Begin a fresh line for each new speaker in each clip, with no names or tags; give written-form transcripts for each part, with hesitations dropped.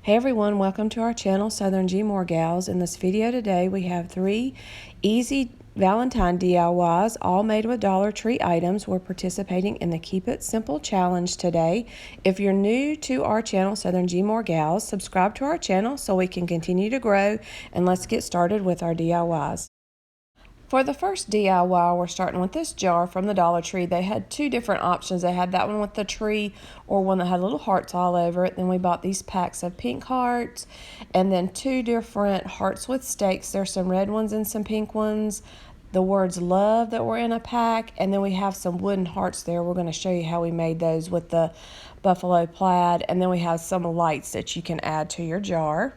Hey everyone, welcome to our channel, Southern Gmoregals. In this video today, we have 3 easy Valentine DIYs, all made with Dollar Tree items. We're participating in the Keep It Simple Challenge today. If you're new to our channel, Southern Gmoregals, subscribe to our channel so we can continue to grow, and let's get started with our DIYs. For the first DIY, we're starting with this jar from the Dollar Tree. They had 2 different options. They had that one with the tree or one that had little hearts all over it. Then we bought these packs of pink hearts and then 2 different hearts with stakes. There's some red ones and some pink ones. The words love that were in a pack, and then we have some wooden hearts there. We're going to show you how we made those with the buffalo plaid, and then we have some lights that you can add to your jar.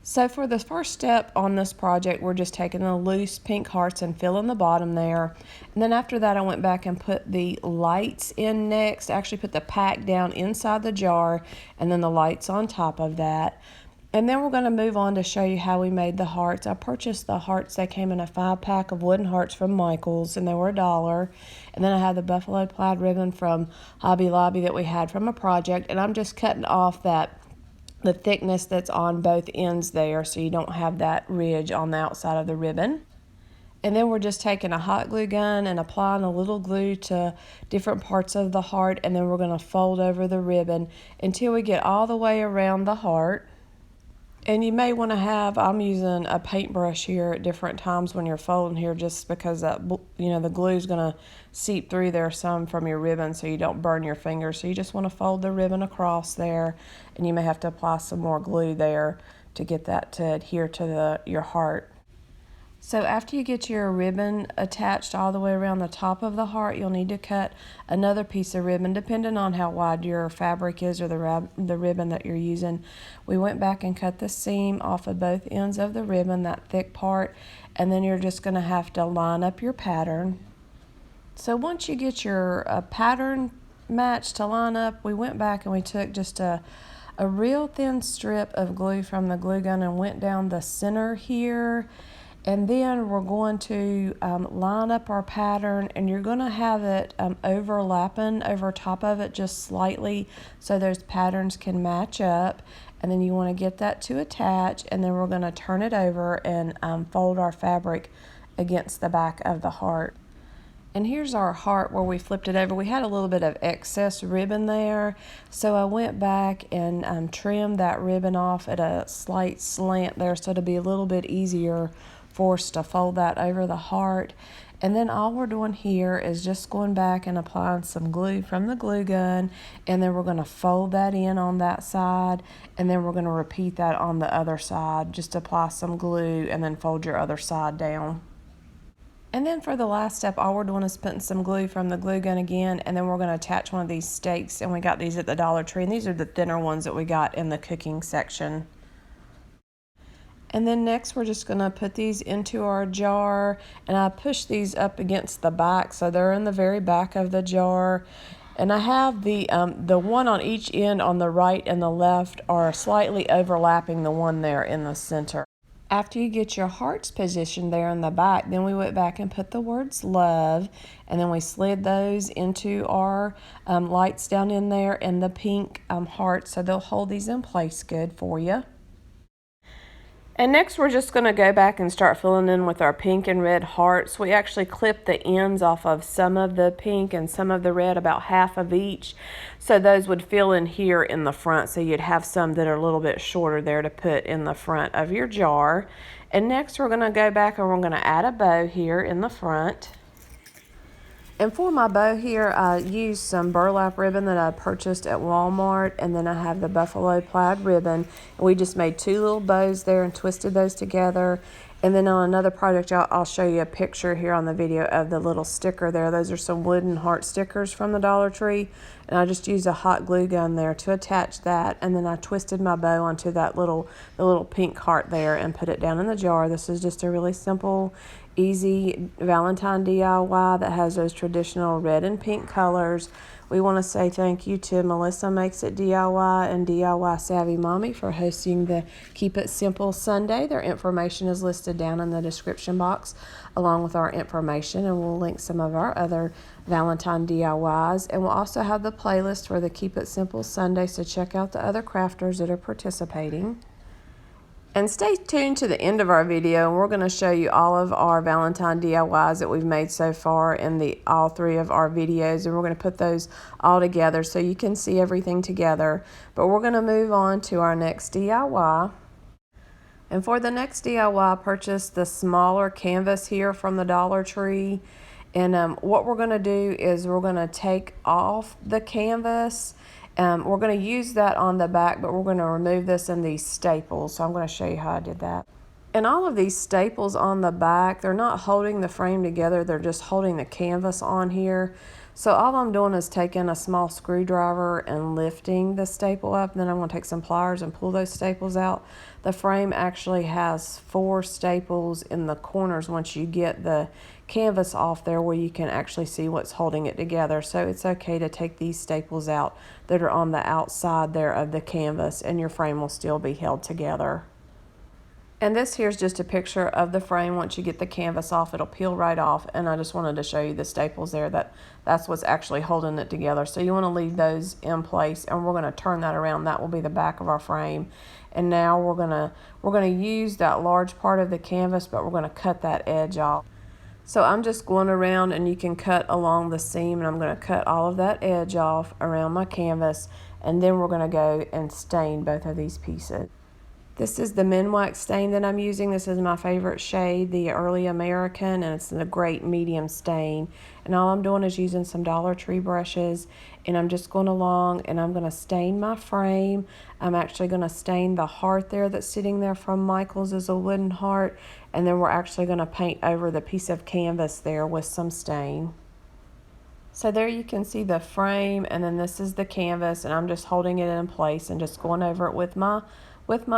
So for the first step on this project, we're just taking the loose pink hearts and filling the bottom there. And then after that, I went back and put the lights in next. I actually put the pack down inside the jar and then the lights on top of that. And then we're going to move on to show you how we made the hearts. I purchased the hearts. They came in a 5-pack of wooden hearts from Michael's, and they were $1. And then I had the buffalo plaid ribbon from Hobby Lobby that we had from a project. And I'm just cutting off the thickness that's on both ends there so you don't have that ridge on the outside of the ribbon. And then we're just taking a hot glue gun and applying a little glue to different parts of the heart, and then we're going to fold over the ribbon until we get all the way around the heart. And you may want to have, I'm using a paintbrush here at different times when you're folding here, just because that, the glue is going to seep through there some from your ribbon so you don't burn your fingers. So you just want to fold the ribbon across there, and you may have to apply some more glue there to get that to adhere to your heart. So after you get your ribbon attached all the way around the top of the heart, you'll need to cut another piece of ribbon depending on how wide your fabric is or the ribbon that you're using. We went back and cut the seam off of both ends of the ribbon, that thick part, and then you're just going to have to line up your pattern. So once you get your pattern matched to line up, we went back and we took just a real thin strip of glue from the glue gun and went down the center here. And then we're going to line up our pattern, and you're going to have it overlapping over top of it just slightly so those patterns can match up. And then you want to get that to attach, and then we're going to turn it over and fold our fabric against the back of the heart. And here's our heart where we flipped it over. We had a little bit of excess ribbon there, so I went back and trimmed that ribbon off at a slight slant there so it'll be a little bit easier for us to fold that over the heart. And then all we're doing here is just going back and applying some glue from the glue gun, and then we're going to fold that in on that side, and then we're going to repeat that on the other side. Just apply some glue and then fold your other side down. And then for the last step, all we're doing is putting some glue from the glue gun again, and then we're going to attach one of these stakes, and we got these at the Dollar Tree, and these are the thinner ones that we got in the cooking section. And then next we're just going to put these into our jar, and I push these up against the back so they're in the very back of the jar. And I have the one on each end on the right and the left are slightly overlapping the one there in the center. After you get your hearts positioned there in the back, then we went back and put the words love, and then we slid those into our lights down in there and the pink hearts, so they'll hold these in place good for you. And next we're just going to go back and start filling in with our pink and red hearts. We actually clipped the ends off of some of the pink and some of the red, about half of each. So those would fill in here in the front, so you'd have some that are a little bit shorter there to put in the front of your jar. And next we're going to go back and we're going to add a bow here in the front. And for my bow here, I used some burlap ribbon that I purchased at Walmart, and then I have the buffalo plaid ribbon. And we just made 2 little bows there and twisted those together. And then on another project, I'll show you a picture here on the video of the little sticker there. Those are some wooden heart stickers from the Dollar Tree. And I just used a hot glue gun there to attach that. And then I twisted my bow onto the little pink heart there and put it down in the jar. This is just a really simple, easy Valentine DIY that has those traditional red and pink colors We want to say thank you to Melissa Makes It DIY and DIY Savvy Mommy for hosting the Keep It Simple Sunday. Their information is listed down in the description box along with our information, and we'll link some of our other Valentine DIYs. And we'll also have the playlist for the Keep It Simple Sunday, so check out the other crafters that are participating. And stay tuned to the end of our video, and we're going to show you all of our Valentine DIYs that we've made so far in all three of our videos, and we're going to put those all together so you can see everything together. But we're going to move on to our next DIY. And for the next DIY, I purchased the smaller canvas here from the Dollar Tree. And what we're going to do is we're going to take off the canvas. We're going to use that on the back, but we're going to remove this in these staples. So I'm going to show you how I did that. And all of these staples on the back, they're not holding the frame together. They're just holding the canvas on here. So all I'm doing is taking a small screwdriver and lifting the staple up. And then I'm going to take some pliers and pull those staples out. The frame actually has 4 staples in the corners once you get the canvas off there, where you can actually see what's holding it together. So it's okay to take these staples out that are on the outside there of the canvas, and your frame will still be held together. And this here's just a picture of the frame. Once you get the canvas off, it'll peel right off. And I just wanted to show you the staples there. That's what's actually holding it together. So you want to leave those in place, and we're going to turn that around. That will be the back of our frame. And now we're gonna use that large part of the canvas, but we're going to cut that edge off. So I'm just going around, and you can cut along the seam, and I'm going to cut all of that edge off around my canvas, and then we're going to go and stain both of these pieces. This is the Minwax stain that I'm using. This is my favorite shade, the Early American, and it's a great medium stain. And all I'm doing is using some Dollar Tree brushes, and I'm just going along, and I'm going to stain my frame. I'm actually going to stain the heart there that's sitting there from Michael's as a wooden heart, and then we're actually going to paint over the piece of canvas there with some stain. So there you can see the frame, and then this is the canvas, and I'm just holding it in place and just going over it with my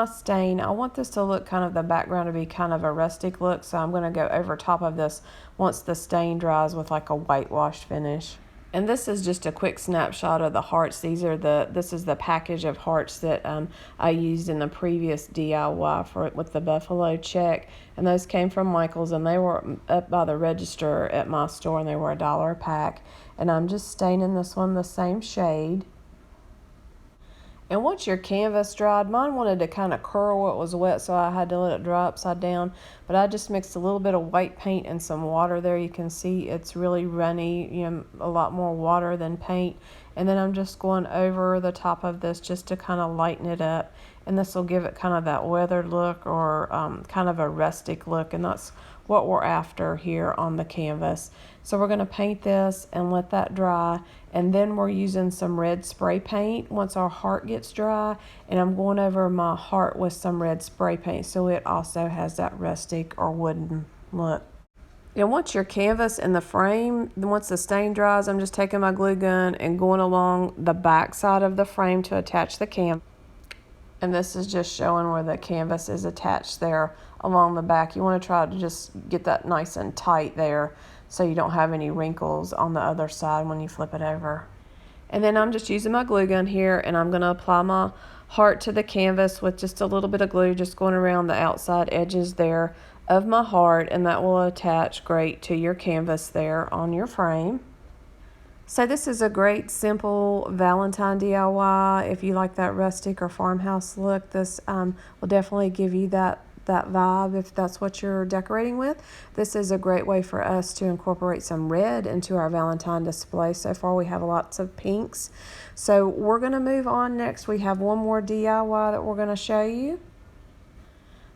stain. I want this to look kind of, the background to be kind of a rustic look, so I'm going to go over top of this once the stain dries with like a whitewash finish. And this is just a quick snapshot of the hearts. This is the package of hearts that I used in the previous DIY with the buffalo check, and those came from Michael's, and they were up by the register at my store, and they were $1 a pack. And I'm just staining this one the same shade. And once your canvas dried, mine wanted to kind of curl what was wet, so I had to let it dry upside down. But I just mixed a little bit of white paint and some water there. You can see it's really runny, a lot more water than paint. And then I'm just going over the top of this just to kind of lighten it up. And this will give it kind of that weathered look, or kind of a rustic look. And that's what we're after here on the canvas. So we're going to paint this and let that dry, and then we're using some red spray paint once our heart gets dry, and I'm going over my heart with some red spray paint so it also has that rustic or wooden look. And once your canvas and the frame, once the stain dries, I'm just taking my glue gun and going along the back side of the frame to attach the canvas. And this is just showing where the canvas is attached there along the back. You want to try to just get that nice and tight there so you don't have any wrinkles on the other side when you flip it over. And then I'm just using my glue gun here, and I'm going to apply my heart to the canvas with just a little bit of glue, just going around the outside edges there of my heart, and that will attach great to your canvas there on your frame. So this is a great simple Valentine DIY. If you like that rustic or farmhouse look, this will definitely give you that vibe if that's what you're decorating with. This is a great way for us to incorporate some red into our Valentine display. So far we have lots of pinks. So we're going to move on next. We have one more DIY that we're going to show you.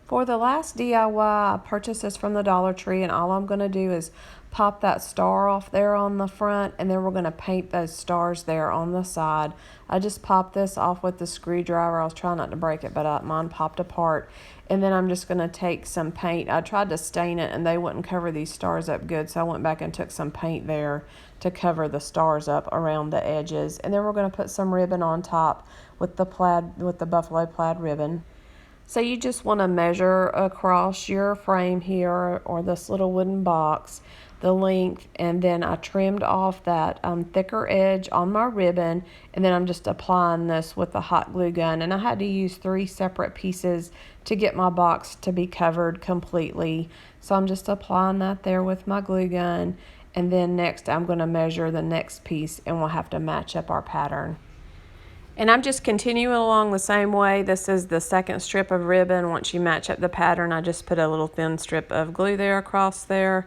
For the last DIY, I purchased this from the Dollar Tree, and all I'm going to do is pop that star off there on the front, and then we're going to paint those stars there on the side. I just popped this off with the screwdriver. I was trying not to break it, but mine popped apart. And then I'm just going to take some paint. I tried to stain it, and they wouldn't cover these stars up good, so I went back and took some paint there to cover the stars up around the edges. And then we're going to put some ribbon on top with the buffalo plaid ribbon. So you just want to measure across your frame here or this little wooden box the length, and then I trimmed off that thicker edge on my ribbon, and then I'm just applying this with the hot glue gun, and I had to use 3 separate pieces to get my box to be covered completely. So I'm just applying that there with my glue gun, and then next I'm going to measure the next piece and we'll have to match up our pattern. And I'm just continuing along the same way. This is the second strip of ribbon. Once you match up the pattern, I just put a little thin strip of glue there across there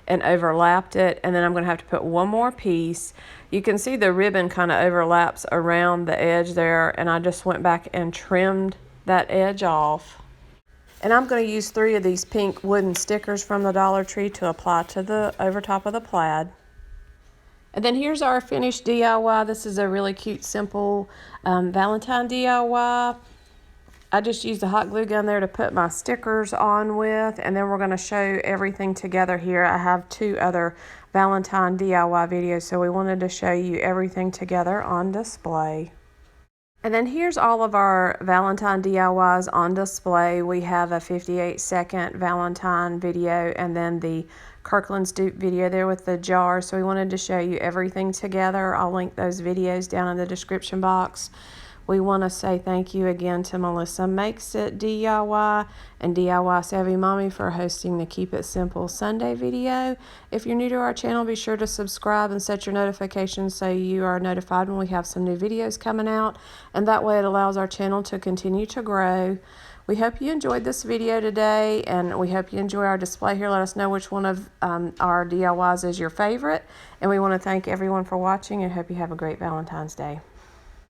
and overlapped it. And then I'm going to have to put one more piece. You can see the ribbon kind of overlaps around the edge there, and I just went back and trimmed that edge off. And I'm going to use 3 of these pink wooden stickers from the Dollar Tree to apply to the over top of the plaid. And then here's our finished DIY. This is a really cute, simple Valentine DIY. I just used a hot glue gun there to put my stickers on with, and then we're going to show everything together here. I have 2 other Valentine DIY videos, so we wanted to show you everything together on display. And then here's all of our Valentine DIYs on display. We have a 58-second Valentine video and then the Kirkland's dupe video there with the jar. So we wanted to show you everything together. I'll link those videos down in the description box. We want to say thank you again to Melissa Makes It DIY and DIY Savvy Mommy for hosting the Keep It Simple Sunday video. If you're new to our channel, be sure to subscribe and set your notifications so you are notified when we have some new videos coming out. And that way it allows our channel to continue to grow. We hope you enjoyed this video today, and we hope you enjoy our display here. Let us know which one of our DIYs is your favorite. And we want to thank everyone for watching and hope you have a great Valentine's Day.